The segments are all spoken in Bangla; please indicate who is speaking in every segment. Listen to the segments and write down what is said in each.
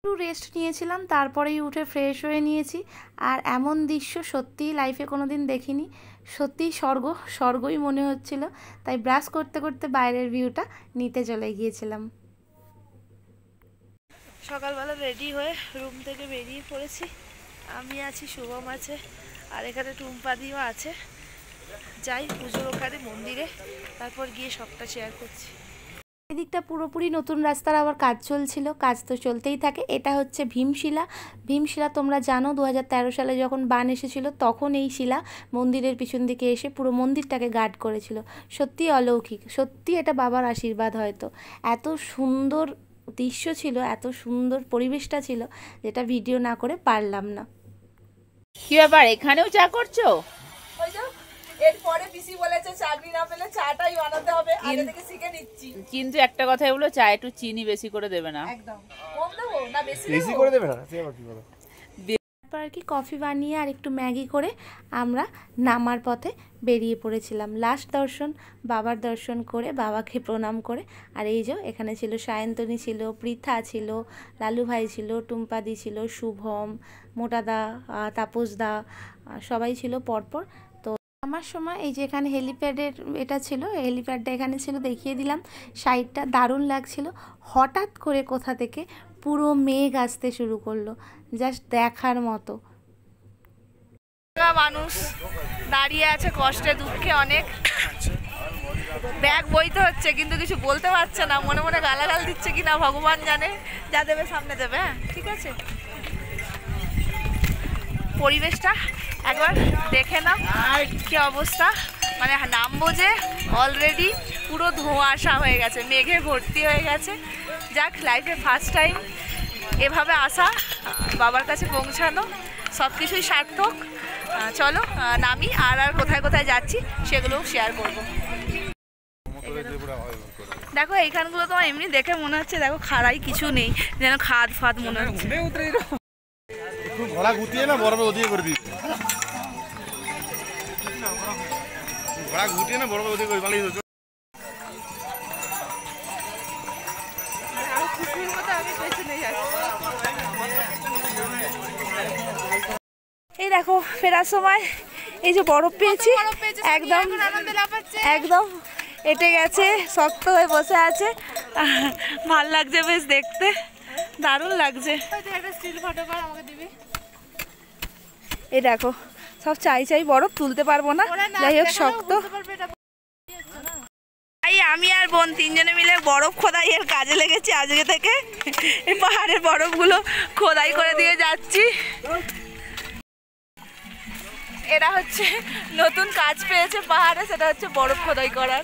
Speaker 1: একটু রেস্ট নিয়েছিলাম, তারপরেই উঠে ফ্রেশ হয়ে নিয়েছি। আর এমন দৃশ্য সত্যিই লাইফে কোনো দিন দেখিনি, সত্যিই স্বর্গই মনে হচ্ছিল। তাই ব্রাশ করতে করতে বাইরের ভিউটা নিতে চলে গিয়েছিলাম। সকালবেলা রেডি হয়ে রুম থেকে বেরিয়ে পড়েছি। আমি আছি, শুভম আছে, আর এখানে টুম্পাদিও আছে। যাই পুজোর ওখানে মন্দিরে, তারপর গিয়ে সবটা শেয়ার করছি। এদিকটা পুরোপুরি নতুন রাস্তার আবার কাজ চলছিল, কাজ তো চলতেই থাকে। এটা হচ্ছে ভীমশিলা। তোমরা জানো 2013 সালে যখন বান এসেছিল, তখন এই শিলা মন্দিরের পিছন দিকে এসে পুরো মন্দিরটাকে গার্ড করেছিল। সত্যি অলৌকিক, সত্যি এটা বাবার আশীর্বাদ। হয়তো এত সুন্দর দৃশ্য ছিল, এত সুন্দর পরিবেশটা ছিল, যেটা ভিডিও না করে পারলাম না।
Speaker 2: কি ব্যাপার, এখানেও চা করছো?
Speaker 3: এরপরে পিসি বলেছে চাকরি না পেলে চাটাই বানাতে হবে, আগে থেকে শিখে নিচ্ছি।
Speaker 2: কিন্তু একটা কথা বলো, চা একটু চিনি বেশি করে দেবে না?
Speaker 3: একদম কম দেবো না, বেশি
Speaker 4: করে দেবে না? কি বলো?
Speaker 1: তারপর আর কি কফি বানিয়ে আর একটু ম্যাগি করে আমরা নামার পথে বেরিয়ে পড়েছিলাম। লাস্ট দর্শন, বাবার দর্শন করে, বাবাকে প্রণাম করে। আর এই যে এখানে ছিল সায়ন্তনী, ছিল পৃথা, ছিল লালু ভাই, ছিল টুম্পাদি, ছিল শুভম, মোটাদা, তাপসদা, সবাই ছিল পরপর। তো আমার সময় এই যে এখানে হেলিপ্যাডের এটা ছিল, হেলিপ্যাডটা এখানে ছিল, দেখিয়ে দিলাম। সাইডটা দারুণ লাগছিল। হঠাৎ করে কোথা থেকে পুরো মেঘ আসতে শুরু করলো, জাস্ট দেখার মতো।
Speaker 3: মানুষ দাঁড়িয়ে আছে কষ্টে দুঃখে অনেক, ব্যাগ বইতে হচ্ছে কিন্তু কিছু বলতে পারছে না, মনে মনে গালাগাল দিচ্ছে কিনা ভগবান জানে, যা দেবে সামনে দেবে। হ্যাঁ ঠিক আছে, পরিবেশটা একবার দেখে নাও কি অবস্থা। মানে নামবো যে অলরেডি পুরো ধোঁয়াশা হয়ে গেছে, মেঘে ভর্তি হয়ে গেছে। যাক, লাইফে ফার্স্ট টাইম এভাবে আসা, বাবার কাছে পৌঁছানো, সব কিছুই সার্থক। চলো নামি, আর কোথায় কোথায় যাচ্ছি সেগুলোও শেয়ার করবো। দেখো এইখানগুলো তোমার এমনি দেখে মনে হচ্ছে, দেখো খাড়াই কিছু নেই, যেন খাদ ফাদ মনে হচ্ছে।
Speaker 4: ঘোড়া গুটিয়ে না বরফে ওদিকে করে দিই, ঘোড়া গুটিয়ে না বরফে ওদিকে করে পালিয়ে।
Speaker 3: এই দেখো ফেরার সময় এই যে বরফ পেয়েছি, একদম একদম এটে গেছে, শক্ত হয়ে বসে আছে। ভাল লাগছে বেশ দেখতে, দারুণ লাগছে। এই দেখো সব চাই বরফ, তুলতে পারবো না, যাই হোক শক্ত। তাই আমি আর বোন তিনজনে মিলে বরফ খোদাইয়ের কাজে লেগেছি আজকে থেকে। এই পাহাড়ের বরফগুলো খোদাই করে দিয়ে যাচ্ছি। এটা হচ্ছে নতুন কাজ পেয়েছে পাহাড়ে, সেটা হচ্ছে বরফ খোদাই করার।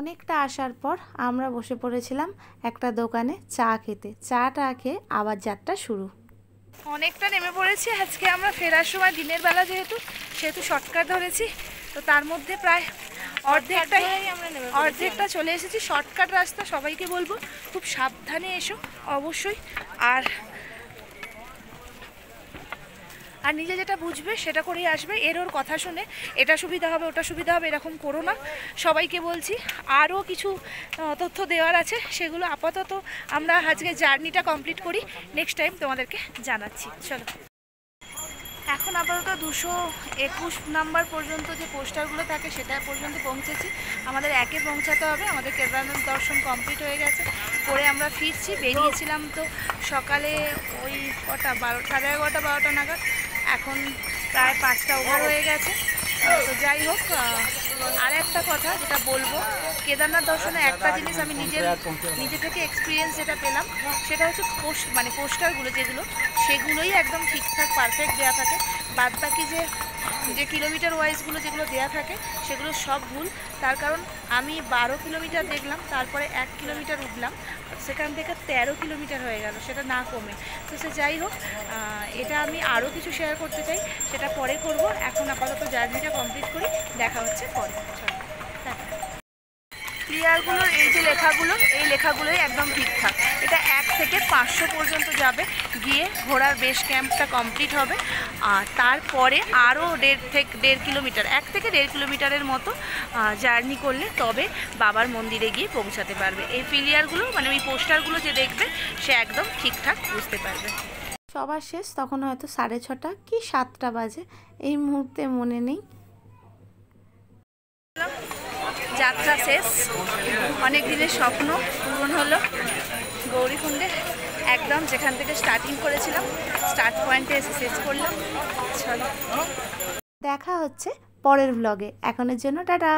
Speaker 1: অনেকটা আসার পর আমরা বসে পড়েছিলাম একটা দোকানে চা খেতে। চাটা খেয়ে আবার যাত্রা শুরু।
Speaker 3: অনেকটা নেমে পড়েছি আজকে আমরা ফেরার সময়, দিনের বেলা সেহেতু শর্টকাট ধরেছি, তো তার মধ্যে প্রায় অর্ধেকটা চলে এসেছি। শর্টকাট রাস্তা, সবাইকে বলবো খুব সাবধানে এসো অবশ্যই। আর নিজে যেটা বুঝবে সেটা করেই আসবে। ওর কথা শুনে এটা সুবিধা হবে ওটা সুবিধা হবে এরকম করো না, সবাইকে বলছি। আরও কিছু তথ্য দেওয়ার আছে, সেগুলো আপাতত আমরা আজকে জার্নিটা কমপ্লিট করি, নেক্সট টাইম তোমাদেরকে জানাচ্ছি। চলো, এখন আপাতত 221 নাম্বার পর্যন্ত যে পোস্টারগুলো থাকে সেটা পর্যন্ত পৌঁছেছি। আমাদের একে পৌঁছাতে হবে। আমাদের কেদারনাথ দর্শন কমপ্লিট হয়ে গেছে, করে আমরা ফিরছি। বেরিয়েছিলাম তো সকালে ওই কটা, 11:30 নাগাদ, এখন প্রায় 5টা ওভার হয়ে গেছে। তো যাই হোক, আর একটা কথা যেটা বলবো, কেদারনাথ দর্শনে একটা জিনিস আমি নিজে থেকে এক্সপিরিয়েন্স যেটা পেলাম, সেটা হচ্ছে পোস্টারগুলো যেগুলো, সেগুলোই একদম ঠিকঠাক পারফেক্ট দেওয়া থাকে। বাদ বাকি যে কিলোমিটার ওয়াইজগুলো যেগুলো দেওয়া থাকে সেগুলো সব ভুল। তার কারণ আমি 12 কিলোমিটার দেখলাম, তারপরে 1 কিলোমিটার উঠলাম, সেখান থেকে 13 কিলোমিটার হয়ে গেল, সেটা না কমে। তো সে যাই হোক, এটা আমি আরও কিছু শেয়ার করতে চাই, সেটা পরে করব। এখন আপাতত জার্নিটা কমপ্লিট করি, দেখা হচ্ছে পরে। ক্লিয়ারগুলোর এই যে লেখাগুলো, এই লেখাগুলোই একদম ঠিকঠাক। এটা 1 থেকে 500 পর্যন্ত যাবে, গিয়ে ঘোড়ার বেস ক্যাম্পটা কমপ্লিট হবে। আর তারপরে আরও 1.5 কিলোমিটার, 1 থেকে 1.5 কিলোমিটারের মতো জার্নি করলে তবে বাবার মন্দিরে গিয়ে পৌঁছাতে পারবে। এই ফিলিয়ারগুলো মানে ওই পোস্টারগুলো যে দেখবে সে একদম ঠিকঠাক বুঝতে পারবে।
Speaker 1: সবার শেষ তখন হয়তো 6:30 কি 7টা বাজে, এই মুহূর্তে মনে নেই।
Speaker 3: যাত্রা শেষ, অনেক দিনের স্বপ্ন পূরণ হলো। গৌরীকুণ্ডে একদম যেখান থেকে স্টার্টিং করেছিলাম স্টার্ট পয়েন্টে এসে শেষ করলাম। চলো
Speaker 1: দেখা হচ্ছে পরের ভ্লগে, এখনের জন্য টাটা।